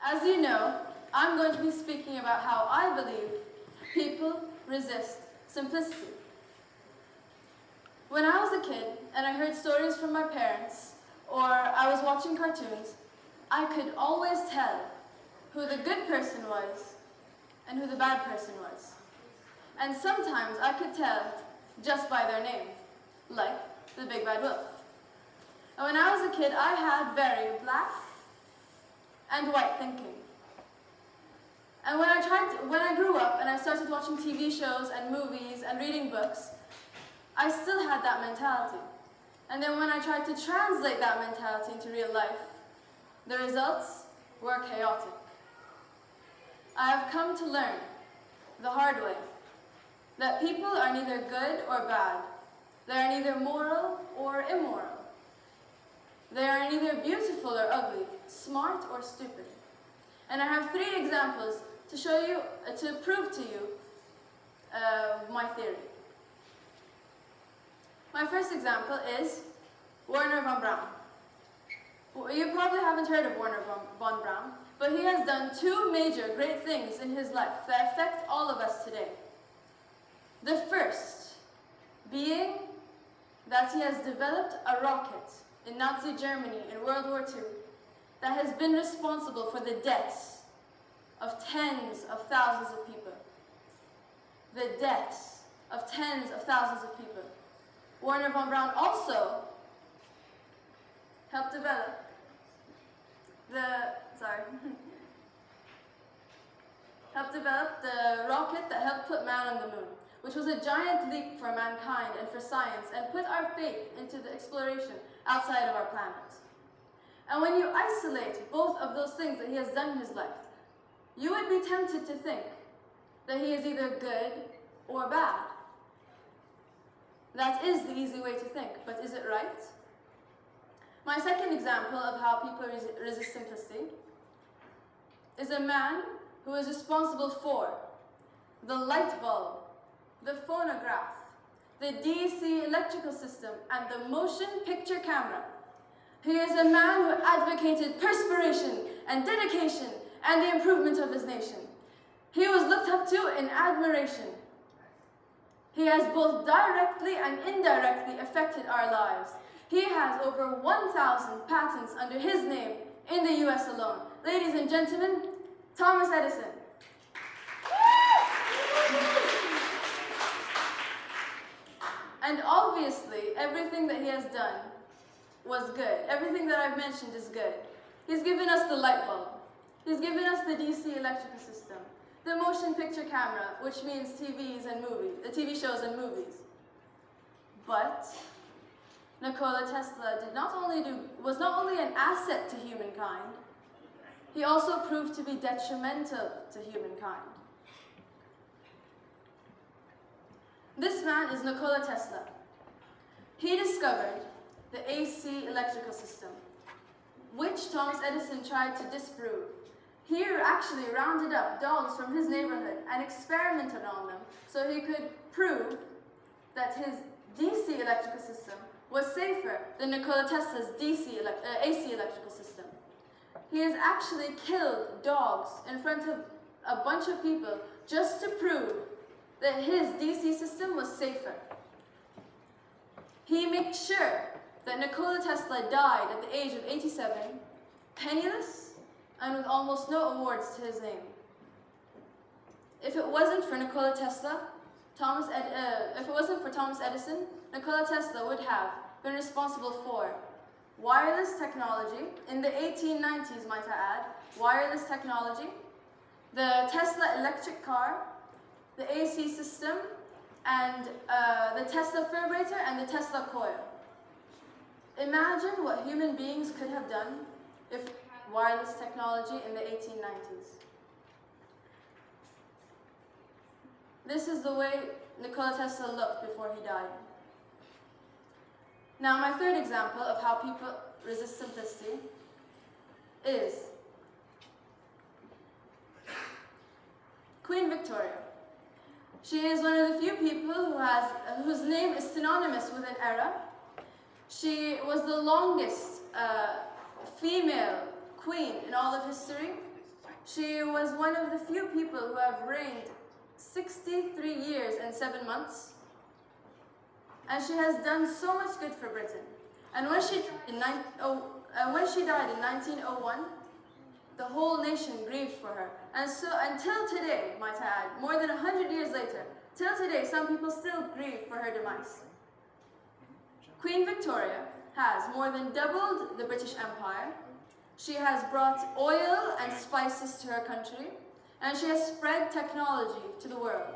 As you know, I'm going to be speaking about how I believe people resist simplicity. When I was a kid and I heard stories from my parents or I was watching cartoons, I could always tell who the good person was and who the bad person was. And sometimes I could tell just by their name, like the Big Bad Wolf. And when I was a kid, I had very black and white thinking. And when I grew up and I started watching TV shows and movies and reading books, I still had that mentality. And then when I tried to translate that mentality into real life, the results were chaotic. I have come to learn the hard way that people are neither good or bad. They are neither moral or immoral. They are neither beautiful or ugly, smart or stupid. And I have 3 examples to show you, to prove to you my theory. My first example is Wernher von Braun. You probably haven't heard of Wernher von Braun, but he has done 2 major great things in his life that affect all of us today. The first being that he has developed a rocket in Nazi Germany in World War II that has been responsible for the deaths of tens of thousands of people. The deaths of tens of thousands of people. Wernher von Braun also helped develop the rocket that helped put man on the moon, which was a giant leap for mankind and for science, and put our faith into the exploration outside of our planet. And when you isolate both of those things that he has done in his life, you would be tempted to think that he is either good or bad. That is the easy way to think, but is it right? My second example of how people resist simplicity is a man who is responsible for the light bulb, the phonograph, the DC electrical system, and the motion picture camera. He is a man who advocated perspiration and dedication and the improvement of his nation. He was looked up to in admiration. He has both directly and indirectly affected our lives. He has over 1,000 patents under his name in the US alone. Ladies and gentlemen, Thomas Edison. And obviously, everything that he has done was good. Everything that I've mentioned is good. He's given us the light bulb. He's given us the DC electrical system, the motion picture camera, which means TVs and movies, the TV shows and movies. But Nikola Tesla was not only an asset to humankind, he also proved to be detrimental to humankind. This man is Nikola Tesla. He discovered the AC electrical system, which Thomas Edison tried to disprove. He actually rounded up dogs from his neighborhood and experimented on them so he could prove that his DC electrical system was safer than Nikola Tesla's AC electrical system. He has actually killed dogs in front of a bunch of people just to prove that his DC system was safer. He made sure that Nikola Tesla died at the age of 87, penniless, and with almost no awards to his name. If it wasn't for Nikola Tesla, if it wasn't for Thomas Edison, Nikola Tesla would have been responsible for wireless technology, in the 1890s, might I add, wireless technology, the Tesla electric car, the AC system, and the Tesla carburetor and the Tesla coil. Imagine what human beings could have done if wireless technology in the 1890s. This is the way Nikola Tesla looked before he died. Now, my third example of how people resist simplicity is Queen Victoria. She is one of the few people whose name is synonymous with an era. She was the longest female queen in all of history. She was one of the few people who have reigned 63 years and 7 months. And she has done so much good for Britain. And when she died in 1901, the whole nation grieved for her. And so until today, might I add, more than 100 years later, till today, some people still grieve for her demise. Queen Victoria has more than doubled the British Empire. She has brought oil and spices to her country, and she has spread technology to the world.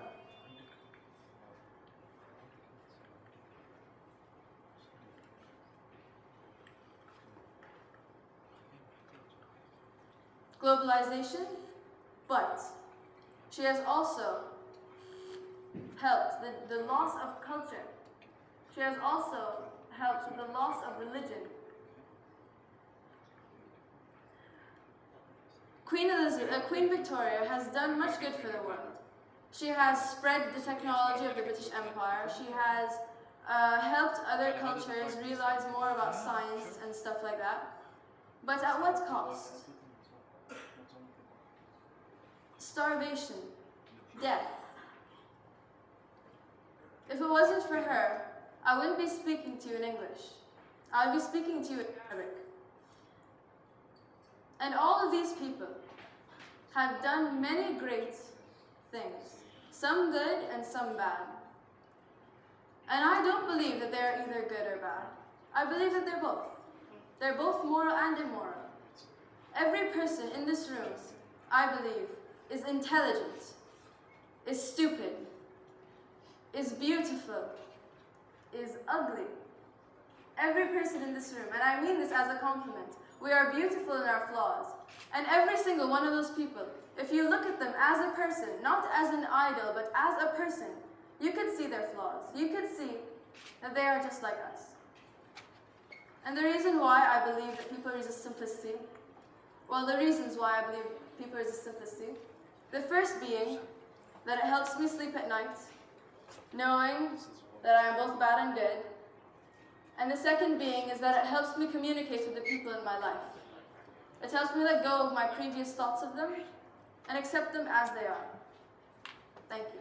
Globalization, but she has also helped the loss of culture. She has also helped with the loss of religion. Queen Victoria has done much good for the world. She has spread the technology of the British Empire. She has helped other cultures realize more about science and stuff like that. But at what cost? Starvation, death. If it wasn't for her, I wouldn't be speaking to you in English. I would be speaking to you in Arabic. And all of these people have done many great things, some good and some bad. And I don't believe that they're either good or bad. I believe that they're both. They're both moral and immoral. Every person in this room, I believe, is intelligent, is stupid, is beautiful, is ugly. Every person in this room, and I mean this as a compliment, we are beautiful in our flaws. And every single one of those people, if you look at them as a person, not as an idol, but as a person, you could see their flaws. You could see that they are just like us. And the reason why I believe that people resist simplicity, well, the reasons why I believe people resist simplicity, the first being that it helps me sleep at night, knowing that I am both bad and good. And the second being is that it helps me communicate with the people in my life. It helps me let go of my previous thoughts of them and accept them as they are. Thank you.